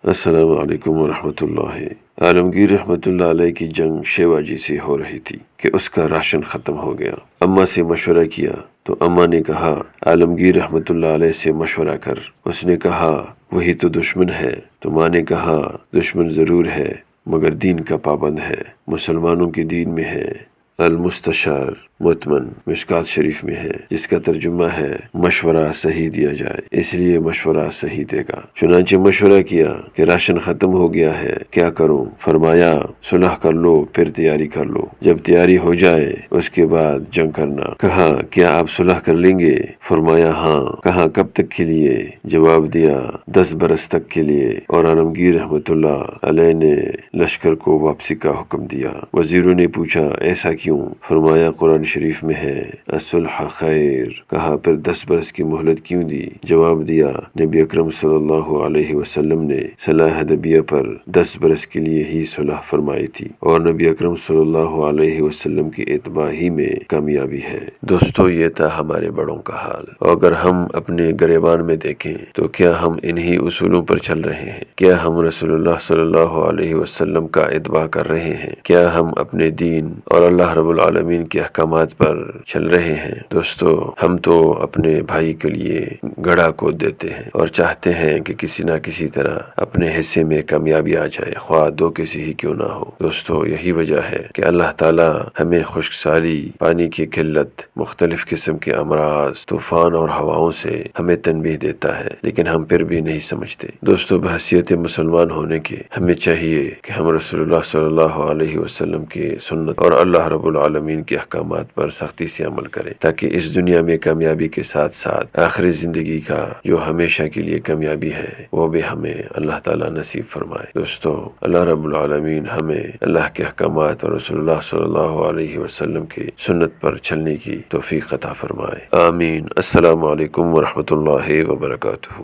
السلام علیکم ورحمۃ اللہ۔ عالمگیر رحمۃ اللہ علیہ کی جنگ شیوا جی سے ہو رہی تھی کہ اس کا راشن ختم ہو گیا۔ اماں سے مشورہ کیا تو اماں نے کہا عالمگیر رحمۃ اللہ علیہ سے مشورہ کر۔ اس نے کہا وہی تو دشمن ہے۔ تو ماں نے کہا دشمن ضرور ہے مگر دین کا پابند ہے، مسلمانوں کے دین میں ہے۔ المستشار مؤتمن مشکات شریف میں ہے، جس کا ترجمہ ہے مشورہ صحیح دیا جائے اس لیے مشورہ صحیح دے گا۔ چنانچہ مشورہ کیا کہ راشن ختم ہو گیا ہے، کیا کروں؟ فرمایا صلح کر لو پھر تیاری کر لو، جب تیاری ہو جائے اس کے بعد جنگ کرنا۔ کہا کیا آپ صلح کر لیں گے؟ فرمایا ہاں۔ کہا کب تک کے لیے؟ جواب دیا 10 برس تک کے لیے۔ اور عالمگیر رحمۃ اللہ علیہ نے لشکر کو واپسی کا حکم دیا۔ وزیروں نے پوچھا ایسا کیوں؟ فرمایا قرآن شریف میں ہے الصلح خیر۔ کہا پھر 10 برس کی مہلت کیوں دی؟ جواب دیا نبی اکرم صلی اللہ علیہ وسلم نے صلح حدیبیہ پر 10 برس کے لیے ہی صلح فرمائی تھی، اور نبی اکرم صلی اللہ علیہ وسلم کی اتباع ہی میں کامیابی ہے۔ دوستو یہ تھا ہمارے بڑوں کا حال، اور اگر ہم اپنے گریبان میں دیکھیں تو کیا ہم انہی اصولوں پر چل رہے ہیں؟ کیا ہم رسول اللہ صلی اللہ علیہ وسلم کا اتباع کر رہے ہیں؟ کیا ہم اپنے دین اور اللہ رب العالمین کے احکامات پر چل رہے ہیں؟ دوستو ہم تو اپنے بھائی کے لیے گڑھا کود دیتے ہیں اور چاہتے ہیں کہ کسی نہ کسی طرح اپنے حصے میں کامیابی آ جائے، خواہ 2 کسی ہی کیوں نہ ہو۔ دوستو یہی وجہ ہے کہ اللہ تعالی ہمیں خشک سالی، پانی کی قلت، مختلف قسم کے امراض، طوفان اور ہواؤں سے ہمیں تنبیہ دیتا ہے، لیکن ہم پھر بھی نہیں سمجھتے۔ دوستو بحیثیت مسلمان ہونے کے ہمیں چاہیے کہ ہم رسول اللہ صلی اللہ علیہ وسلم کی سنت اور اللہ رب العالمین کے احکامات پر سختی سے عمل کریں، تاکہ اس دنیا میں کامیابی کے ساتھ ساتھ آخری زندگی کا جو ہمیشہ کے لیے کامیابی ہے وہ بھی ہمیں اللہ تعالیٰ نصیب فرمائے۔ دوستو اللہ رب العالمین ہمیں اللہ کے احکامات اور رسول اللہ صلی اللہ علیہ وسلم کی سنت پر چلنے کی توفیق عطا فرمائے، آمین۔ السلام علیکم ورحمۃ اللہ وبرکاتہ۔